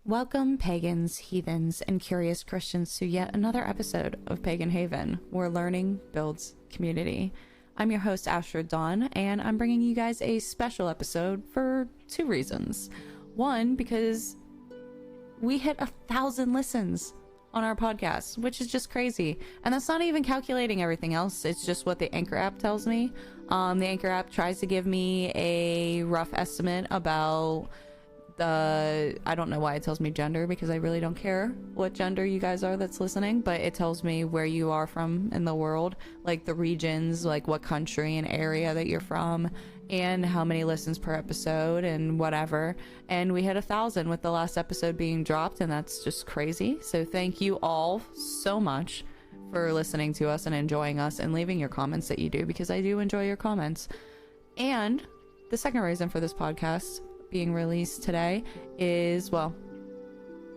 Welcome, pagans, heathens, and curious Christians to yet another episode of Pagan Haven, where learning builds community. I'm your host, Astrid Dawn, and I'm bringing you guys a special episode for two reasons. One, because we hit 1,000 listens on our podcast, which is just crazy. And that's not even calculating everything else. It's just what the Anchor app tells me. The Anchor app tries to give me a rough estimate about I don't know why it tells me gender, because I really don't care what gender you guys are that's listening, but it tells me where you are from in the world, like the regions, like what country and area that you're from, and how many listens per episode and whatever. And we hit 1,000 with the last episode being dropped, and that's just crazy. So thank you all so much for listening to us and enjoying us and leaving your comments that you do, because I do enjoy your comments. And the second reason for this podcast being released today is, well,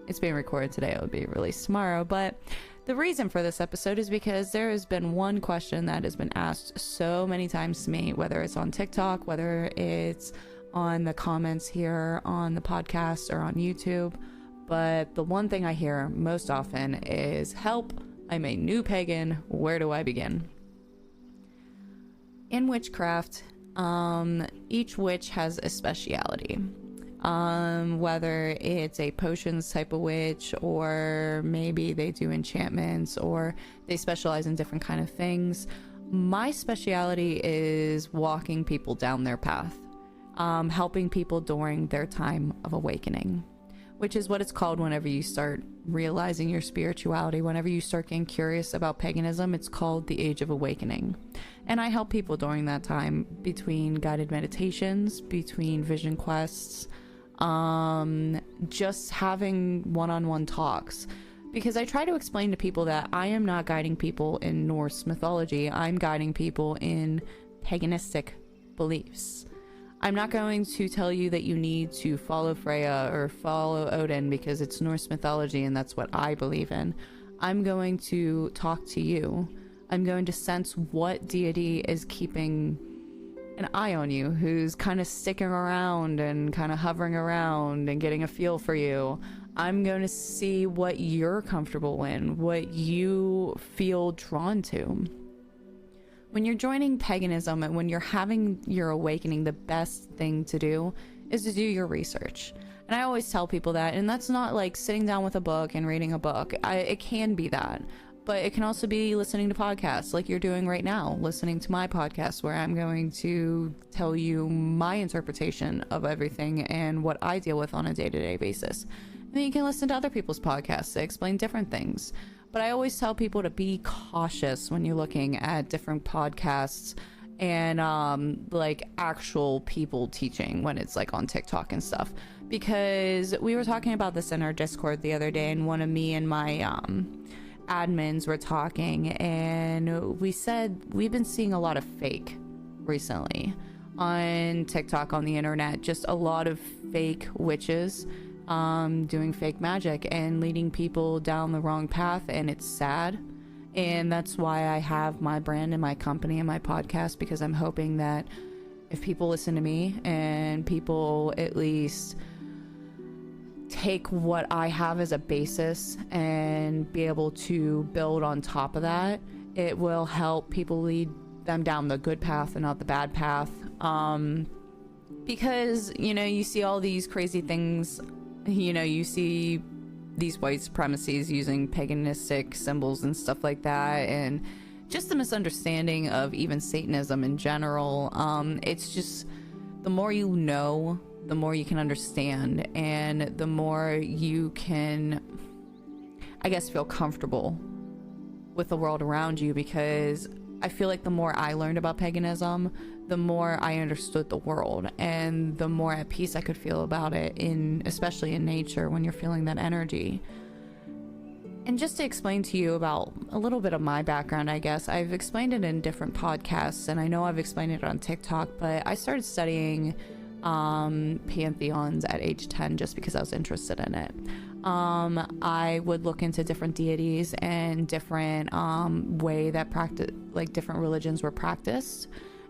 it's being recorded today, it would be released tomorrow, but the reason for this episode is because there has been one question that has been asked so many times to me, whether it's on TikTok, whether it's on the comments here on the podcast or on YouTube, but the one thing I hear most often is, help, I'm a new pagan, where do I begin? In witchcraft, each witch has a speciality, whether it's a potions type of witch, or maybe they do enchantments, or they specialize in different kind of things. My speciality is walking people down their path, helping people during their time of awakening, which is what it's called whenever you start realizing your spirituality. Whenever you start getting curious about paganism, it's called the Age of Awakening. And I help people during that time, between guided meditations, between vision quests, just having one-on-one talks. Because I try to explain to people that I am not guiding people in Norse mythology. I'm guiding people in paganistic beliefs. I'm not going to tell you that you need to follow Freya or follow Odin because it's Norse mythology and that's what I believe in. I'm going to talk to you. I'm going to sense what deity is keeping an eye on you, who's kind of sticking around and kind of hovering around and getting a feel for you. I'm going to see what you're comfortable in, what you feel drawn to. When you're joining paganism and when you're having your awakening, the best thing to do is to do your research. And I always tell people that, and that's not like sitting down with a book and reading a book. It can be that, but it can also be listening to podcasts like you're doing right now, listening to my podcast, where I'm going to tell you my interpretation of everything and what I deal with on a day-to-day basis. And then you can listen to other people's podcasts that explain different things. But I always tell people to be cautious when you're looking at different podcasts and like actual people teaching, when it's like on TikTok and stuff. Because we were talking about this in our Discord the other day, and one of me and my admins were talking, and we said we've been seeing a lot of fake recently on TikTok, on the internet. Just a lot of fake witches doing fake magic and leading people down the wrong path, and it's sad. And that's why I have my brand and my company and my podcast, because I'm hoping that if people listen to me and people at least take what I have as a basis and be able to build on top of that, it will help people lead them down the good path and not the bad path. Because, you know, you see all these crazy things. You know, you see these white supremacies using paganistic symbols and stuff like that, and just the misunderstanding of even Satanism in general. It's just, the more you know, the more you can understand, and the more you can, I guess, feel comfortable with the world around you. Because I feel like the more I learned about paganism, the more I understood the world, and the more at peace I could feel about it, especially in nature, when you're feeling that energy. And just to explain to you about a little bit of my background, I guess, I've explained it in different podcasts, and I know I've explained it on TikTok, but I started studying pantheons at age 10 just because I was interested in it. I would look into different deities and different way that different religions were practiced.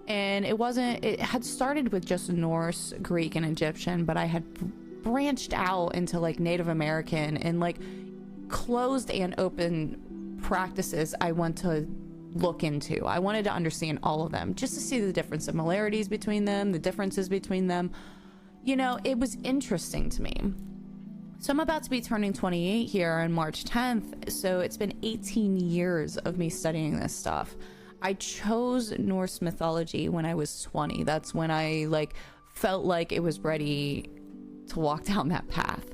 And it had started with just Norse, Greek, and Egyptian, but I had branched out into like Native American and like closed and open practices. I want to look into. I wanted to understand all of them just to see the different similarities between them, the differences between them. You know, it was interesting to me. So I'm about to be turning 28 here on March 10th. So it's been 18 years of me studying this stuff. I chose Norse mythology when I was 20. That's when I like felt like it was ready to walk down that path.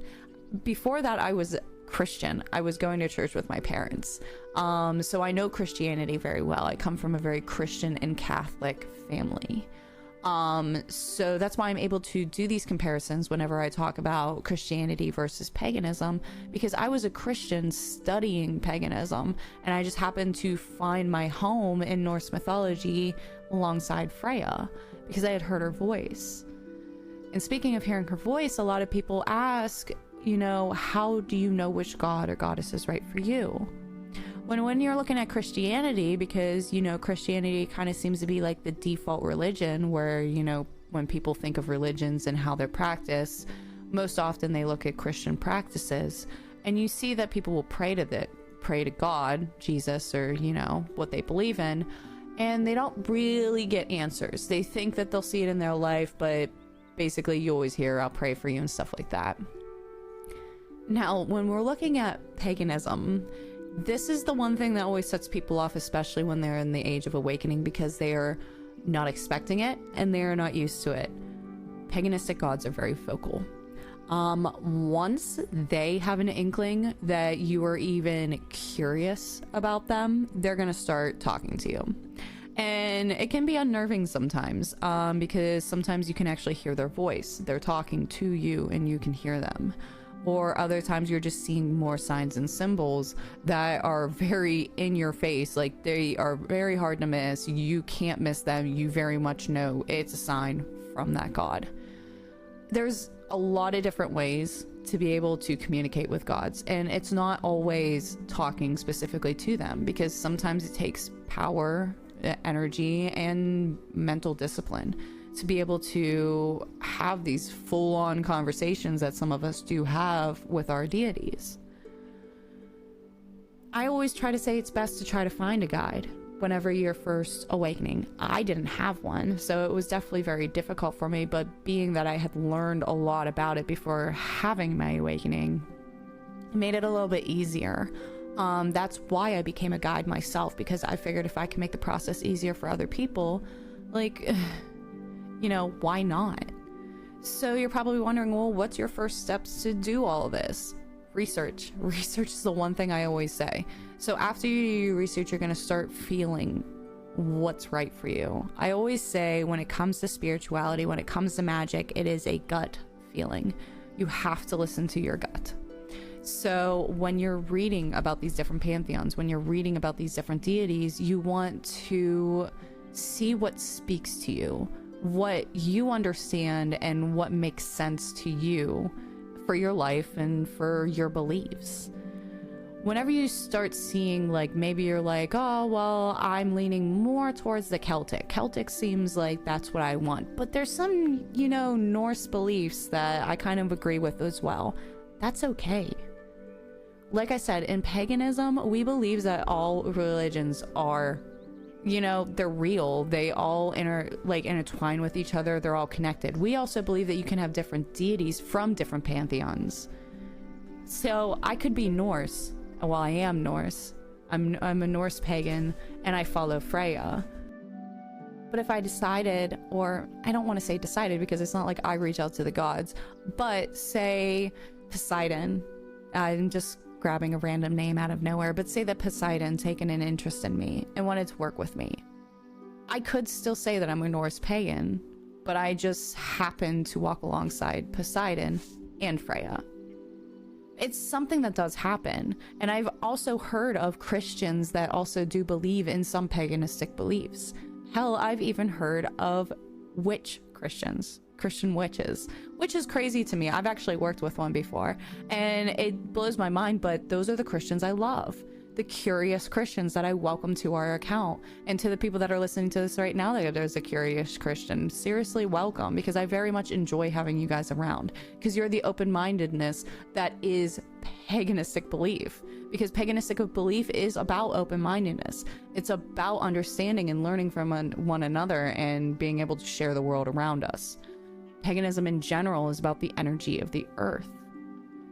Before that, I was Christian. I was going to church with my parents. So I know Christianity very well. I come from a very Christian and Catholic family. So that's why I'm able to do these comparisons whenever I talk about Christianity versus paganism, because I was a Christian studying paganism, and I just happened to find my home in Norse mythology alongside Freya because I had heard her voice. And speaking of hearing her voice, a lot of people ask, you know, how do you know which god or goddess is right for you? When you're looking at Christianity, because, you know, Christianity kind of seems to be like the default religion where, you know, when people think of religions and how they're practiced, most often they look at Christian practices, and you see that people will pray to God, Jesus, or, you know, what they believe in, and they don't really get answers. They think that they'll see it in their life, but basically you always hear, I'll pray for you and stuff like that. Now, when we're looking at paganism, this is the one thing that always sets people off, especially when they're in the age of awakening, because they are not expecting it and they are not used to it. Paganistic gods are very vocal. Once they have an inkling that you are even curious about them, they're going to start talking to you. And it can be unnerving sometimes, because sometimes you can actually hear their voice. They're talking to you and you can hear them. Or other times you're just seeing more signs and symbols that are very in your face. Like, they are very hard to miss. You can't miss them. You very much know it's a sign from that god. There's a lot of different ways to be able to communicate with gods, and it's not always talking specifically to them, because sometimes it takes power, energy, and mental discipline to be able to have these full-on conversations that some of us do have with our deities. I always try to say it's best to try to find a guide whenever you're first awakening. I didn't have one, so it was definitely very difficult for me, but being that I had learned a lot about it before having my awakening, it made it a little bit easier. That's why I became a guide myself, because I figured if I can make the process easier for other people, like, you know, why not? So you're probably wondering, well, what's your first steps to do all of this? Research. Research is the one thing I always say. So after you do your research, you're going to start feeling what's right for you. I always say, when it comes to spirituality, when it comes to magic, it is a gut feeling. You have to listen to your gut. So when you're reading about these different pantheons, when you're reading about these different deities, you want to see what speaks to you, what you understand, and what makes sense to you for your life and for your beliefs. Whenever you start seeing, like, maybe you're like, oh, well, I'm leaning more towards the Celtic. Celtic seems like that's what I want. But there's some, you know, Norse beliefs that I kind of agree with as well. That's okay. Like I said, in paganism, we believe that all religions are, you know, they're real. They all intertwine with each other. They're all connected. We also believe that you can have different deities from different pantheons. So I could be Norse. Well, I am Norse. I'm a Norse pagan, and I follow Freya. But if I decided, or I don't want to say decided because it's not like I reach out to the gods, but say Poseidon, I'm just grabbing a random name out of nowhere, but say that Poseidon taken an interest in me and wanted to work with me. I could still say that I'm a Norse pagan, but I just happen to walk alongside Poseidon and Freya. It's something that does happen, and I've also heard of Christians that also do believe in some paganistic beliefs. Hell, I've even heard of witch Christians. Christian witches, which is crazy to me. I've actually worked with one before, and it blows my mind, but those are the Christians I love. the curious Christians that I welcome to our account. And to the people that are listening to this right now, there's a curious Christian, seriously welcome, because I very much enjoy having you guys around, because you're the open-mindedness that is paganistic belief. Because paganistic belief is about open-mindedness. It's about understanding and learning from one another and being able to share the world around us. Paganism in general is about the energy of the earth.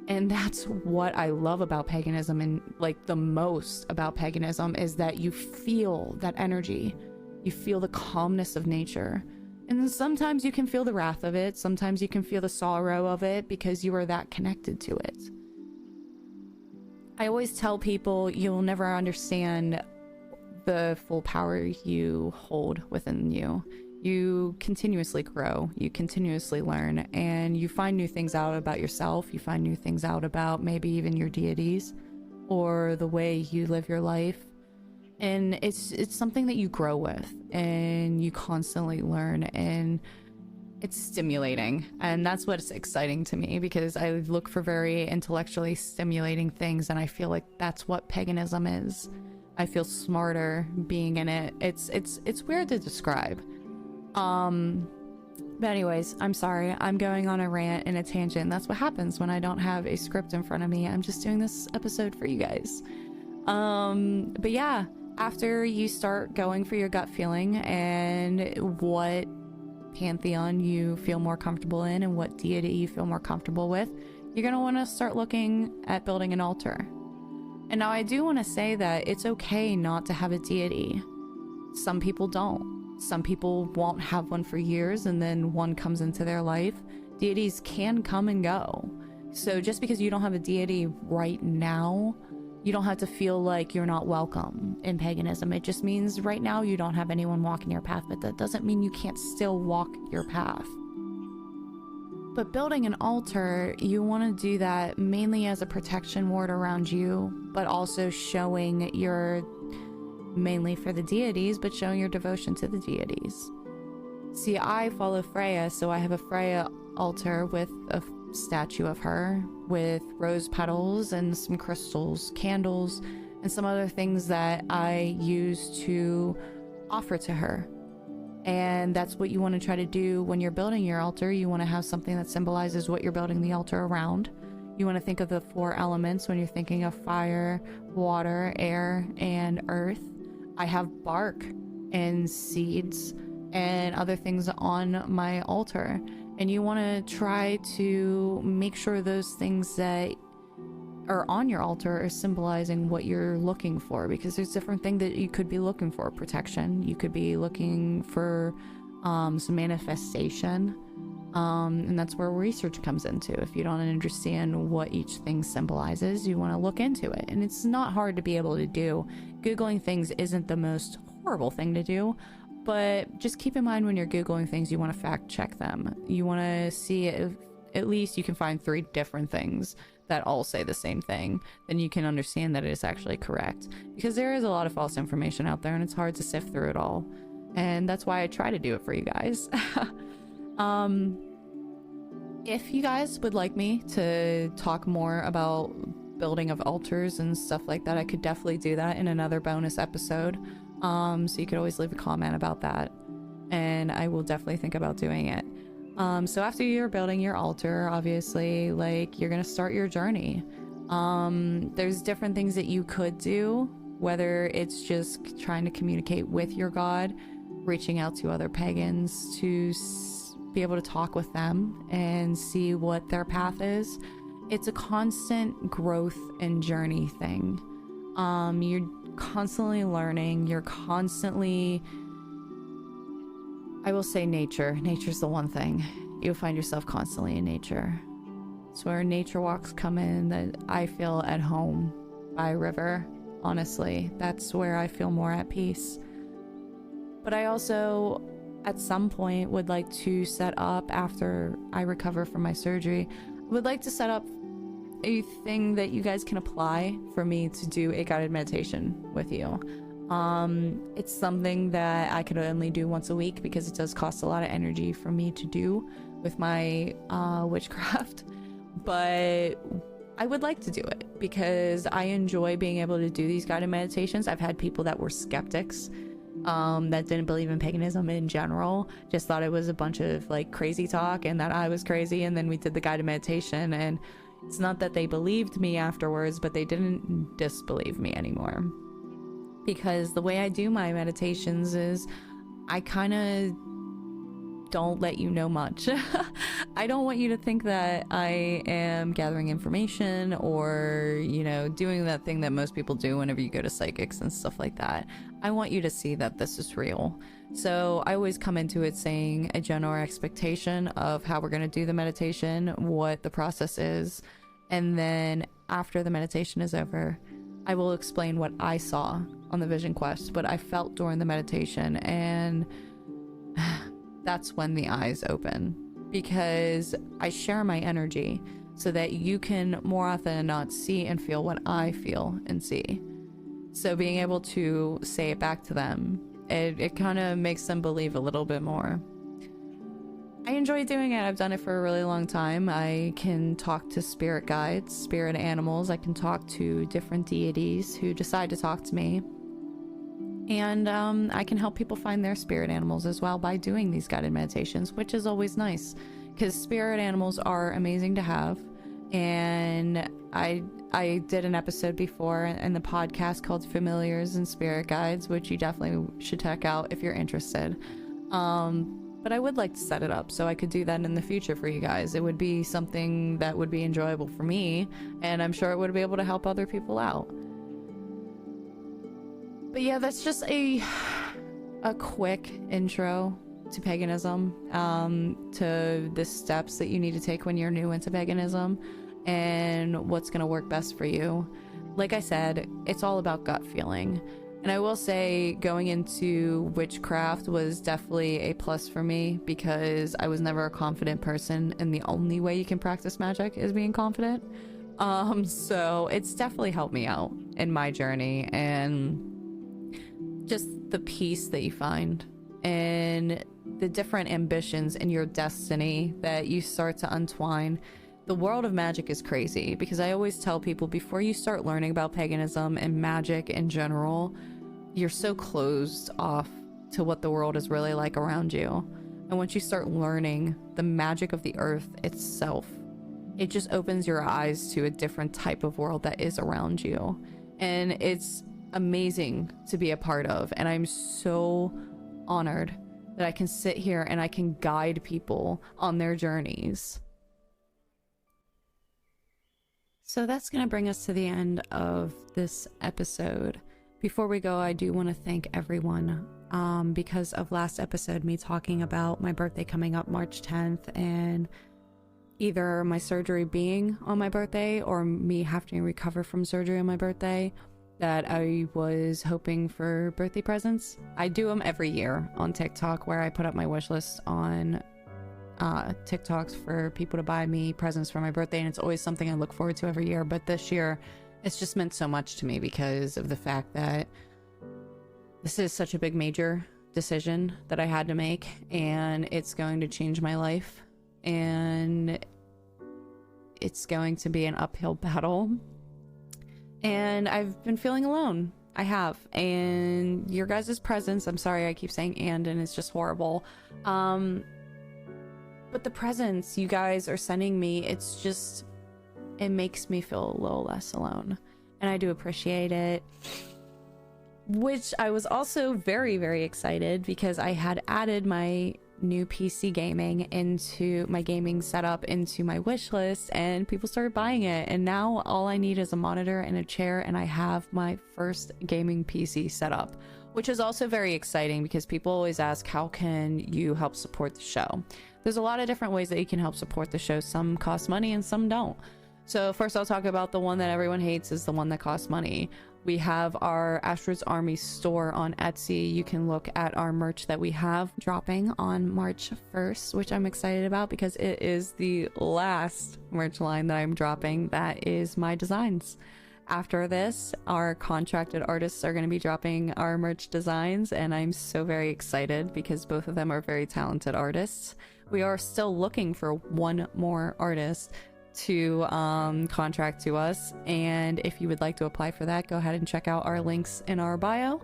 And that's what I love about paganism, and like the most about paganism is that you feel that energy. You feel the calmness of nature. And sometimes you can feel the wrath of it. Sometimes you can feel the sorrow of it because you are that connected to it. I always tell people you'll never understand the full power you hold within you. You continuously grow, you continuously learn, and you find new things out about yourself. You find new things out about maybe even your deities or the way you live your life. And it's something that you grow with and you constantly learn, and it's stimulating. And that's what's exciting to me, because I look for very intellectually stimulating things, and I feel like that's what paganism is. I feel smarter being in it. It's weird to describe. But anyways, I'm sorry, I'm going on a rant and a tangent. That's what happens when I don't have a script in front of me. I'm just doing this episode for you guys. But yeah, after you start going for your gut feeling and what pantheon you feel more comfortable in and what deity you feel more comfortable with, you're gonna want to start looking at building an altar. And now I do want to say that it's okay not to have a deity. Some people don't. Some people won't have one for years, and then one comes into their life. Deities can come and go. So just because you don't have a deity right now, you don't have to feel like you're not welcome in paganism. It just means right now you don't have anyone walking your path, but that doesn't mean you can't still walk your path. But building an altar, you want to do that mainly as a protection ward around you, but also showing your, mainly for the deities, but showing your devotion to the deities. See, I follow Freya, so I have a Freya altar with a statue of her, with rose petals and some crystals, candles, and some other things that I use to offer to her. And that's what you want to try to do when you're building your altar. You want to have something that symbolizes what you're building the altar around. You want to think of the 4 elements when you're thinking of fire, water, air, and earth. I have bark and seeds and other things on my altar, and you want to try to make sure those things that are on your altar are symbolizing what you're looking for, because there's different things that you could be looking for. Protection, you could be looking for some manifestation, and that's where research comes into. If you don't understand what each thing symbolizes, you want to look into it, and it's not hard to be able to do. Googling things isn't the most horrible thing to do, but just keep in mind when you're Googling things, you want to fact check them. You want to see if at least you can find 3 different things that all say the same thing. Then you can understand that it is actually correct, because there is a lot of false information out there and it's hard to sift through it all. And that's why I try to do it for you guys. If you guys would like me to talk more about building of altars and stuff like that, I could definitely do that in another bonus episode. So you could always leave a comment about that, and I will definitely think about doing it. So after you're building your altar, obviously, like, you're gonna start your journey. There's different things that you could do, whether it's just trying to communicate with your god, reaching out to other pagans to be able to talk with them and see what their path is. It's a constant growth and journey thing. You're constantly learning, you're constantly, I will say nature's the one thing. You'll find yourself constantly in nature. It's where nature walks come in that I feel at home, by a river. Honestly, that's where I feel more at peace. But I also, at some point, would like to set up, after I recover from my surgery, would like to set up a thing that you guys can apply for me to do a guided meditation with you. It's something that I could only do once a week because it does cost a lot of energy for me to do with my witchcraft. But I would like to do it because I enjoy being able to do these guided meditations. I've had people that were skeptics, that didn't believe in paganism in general, just thought it was a bunch of like crazy talk and that I was crazy, and then we did the guided meditation, and it's not that they believed me afterwards, but they didn't disbelieve me anymore. Because the way I do my meditations is I kind of don't let you know much. I don't want you to think that I am gathering information or, you know, doing that thing that most people do whenever you go to psychics and stuff like that. I want you to see that this is real. So I always come into it saying a general expectation of how we're going to do the meditation, what the process is, and then after the meditation is over, I will explain what I saw on the vision quest, what I felt during the meditation, and that's when the eyes open, because I share my energy so that you can more often than not see and feel what I feel and see. So being able to say it back to them, it kind of makes them believe a little bit more. I enjoy doing it. I've done it for a really long time. I can talk to spirit guides, spirit animals. I can talk to different deities who decide to talk to me. And I can help people find their spirit animals as well by doing these guided meditations, which is always nice because spirit animals are amazing to have. And I did an episode before in the podcast called Familiars and Spirit Guides, which you definitely should check out if you're interested. But I would like to set it up so I could do that in the future for you guys. It would be something that would be enjoyable for me, and I'm sure it would be able to help other people out. But yeah, that's just a quick intro to paganism, to the steps that you need to take when you're new into paganism, and what's going to work best for you. Like I said, it's all about gut feeling. And I will say going into witchcraft was definitely a plus for me because I was never a confident person, and the only way you can practice magic is being confident. So it's definitely helped me out in my journey, and just the peace that you find and the different ambitions in your destiny that you start to untwine. The world of magic is crazy because I always tell people before you start learning about paganism and magic in general, you're so closed off to what the world is really like around you. And once you start learning the magic of the earth itself, it just opens your eyes to a different type of world that is around you. And it's amazing to be a part of. And I'm so honored that I can sit here and I can guide people on their journeys. So that's going to bring us to the end of this episode. Before we go, I do want to thank everyone because of last episode, me talking about my birthday coming up March 10th and either my surgery being on my birthday or me having to recover from surgery on my birthday, that I was hoping for birthday presents. I do them every year on TikTok where I put up my wish list on TikToks for people to buy me presents for my birthday, and it's always something I look forward to every year. But this year it's just meant so much to me because of the fact that this is such a big major decision that I had to make, and it's going to change my life, and it's going to be an uphill battle, and I've been feeling alone. I have, and your guys' presents, I'm sorry I keep saying and it's just horrible, but the presents you guys are sending me, it's just, it makes me feel a little less alone, and I do appreciate it. Which I was also very, very excited because I had added my new PC gaming into my gaming setup into my wish list, and people started buying it, and now all I need is a monitor and a chair, and I have my first gaming PC set up, which is also very exciting because people always ask, how can you help support the show? There's a lot of different ways that you can help support the show. Some cost money and some don't. So first I'll talk about the one that everyone hates, is the one that costs money. We have our Astra's Army store on Etsy. You can look at our merch that we have dropping on March 1st, which I'm excited about because it is the last merch line that I'm dropping that is my designs. After this, our contracted artists are going to be dropping our merch designs, and I'm so very excited because both of them are very talented artists. We are still looking for one more artist to contract to us. And if you would like to apply for that, go ahead and check out our links in our bio,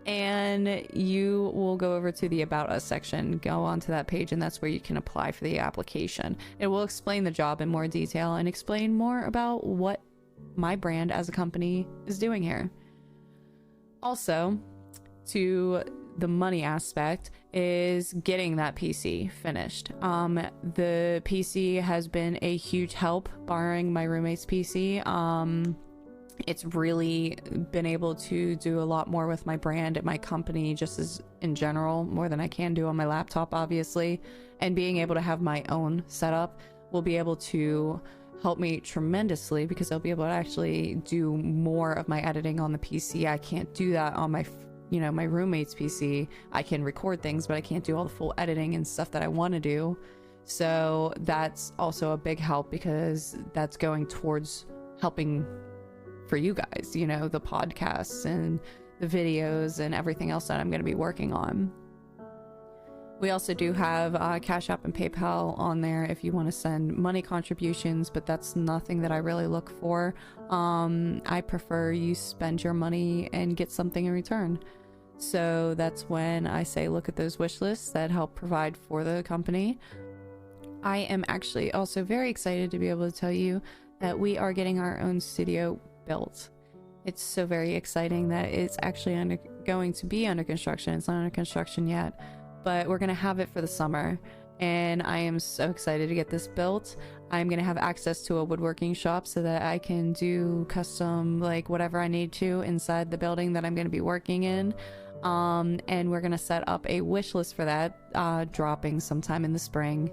and you will go over to the About Us section, go onto that page, and that's where you can apply for the application. It will explain the job in more detail and explain more about what my brand as a company is doing here. Also, to the money aspect is getting that PC finished. The PC has been a huge help, borrowing my roommate's PC. It's really been able to do a lot more with my brand and my company, just as in general, more than I can do on my laptop, obviously. And being able to have my own setup will be able to help me tremendously, because I'll be able to actually do more of my editing on the PC. I can't do that on my my roommate's PC. I can record things, but I can't do all the full editing and stuff that I want to do. So that's also a big help, because that's going towards helping for you guys, the podcasts and the videos and everything else that I'm going to be working on. We also do have Cash App and PayPal on there if you want to send money contributions, but that's nothing that I really look for. I prefer you spend your money and get something in return. So that's when I say look at those wish lists that help provide for the company. I am actually also very excited to be able to tell you that we are getting our own studio built. It's so very exciting that it's actually going to be under construction. It's not under construction yet, but we're going to have it for the summer, and I am so excited to get this built. I'm going to have access to a woodworking shop so that I can do custom, like, whatever I need to inside the building that I'm going to be working in. And we're going to set up a wish list for that, dropping sometime in the spring,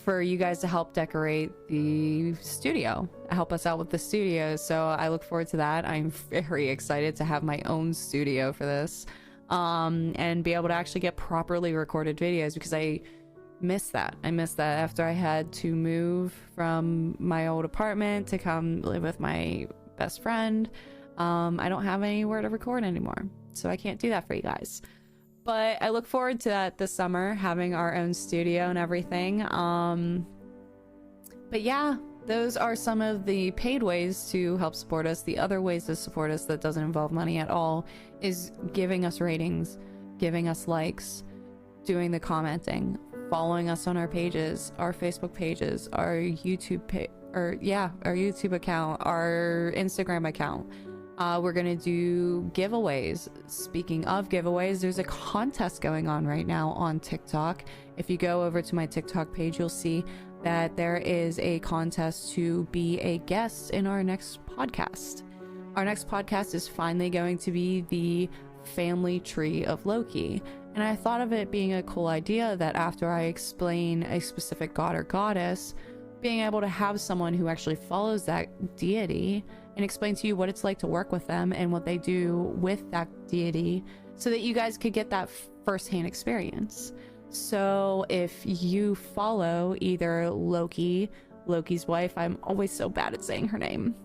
for you guys to help decorate the studio, help us out with the studio. So I look forward to that. I'm very excited to have my own studio for this. And be able to actually get properly recorded videos, because I miss that. I miss that after I had to move from my old apartment to come live with my best friend. I don't have anywhere to record anymore, so I can't do that for you guys. But I look forward to that this summer, having our own studio and everything. But yeah, those are some of the paid ways to help support us. The other ways to support us that doesn't involve money at all is giving us ratings, giving us likes, doing the commenting, following us on our pages, our Facebook pages, our YouTube our YouTube account, our Instagram account. We're gonna do giveaways. Speaking of giveaways, there's a contest going on right now on TikTok. If you go over to my TikTok page, you'll see that there is a contest to be a guest in our next podcast. Our next podcast is finally going to be the family tree of Loki. And I thought of it being a cool idea that after I explain a specific god or goddess, being able to have someone who actually follows that deity and explain to you what it's like to work with them and what they do with that deity, so that you guys could get that firsthand experience. So if you follow either Loki's wife, I'm always so bad at saying her name,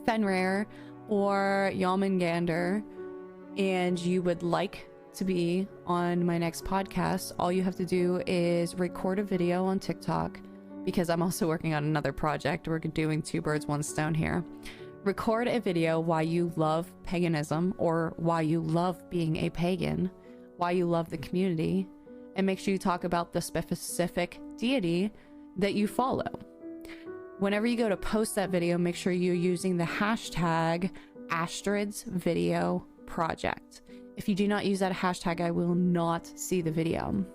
Fenrir, or Jormungandr, and you would like to be on my next podcast, all you have to do is record a video on TikTok, because I'm also working on another project. We're doing two birds, one stone here. Record a video why you love paganism, or why you love being a pagan, why you love the community, and make sure you talk about the specific deity that you follow. Whenever you go to post that video, make sure you're using the hashtag Astrid's Video Project. If you do not use that hashtag, I will not see the video.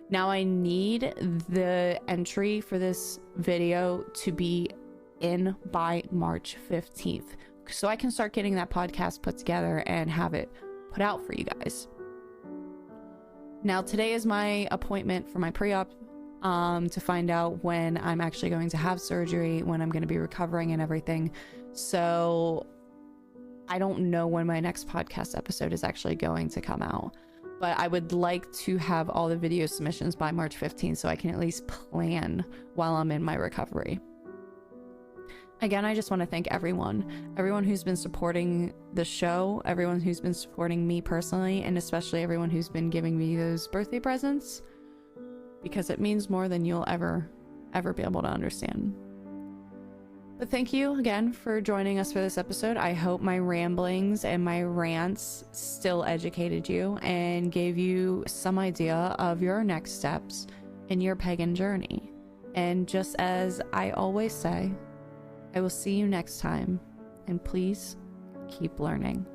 Now I need the entry for this video to be in by March 15th, so I can start getting that podcast put together and have it put out for you guys. Now today is my appointment for my pre-op, to find out when I'm actually going to have surgery, when I'm going to be recovering and everything. So I don't know when my next podcast episode is actually going to come out, but I would like to have all the video submissions by March 15th so I can at least plan while I'm in my recovery. Again, I just want to thank everyone who's been supporting the show, everyone who's been supporting me personally, and especially everyone who's been giving me those birthday presents, because it means more than you'll ever be able to understand. But thank you again for joining us for this episode. I hope my ramblings and my rants still educated you and gave you some idea of your next steps in your pagan journey. And just as I always say, I will see you next time, and please keep learning.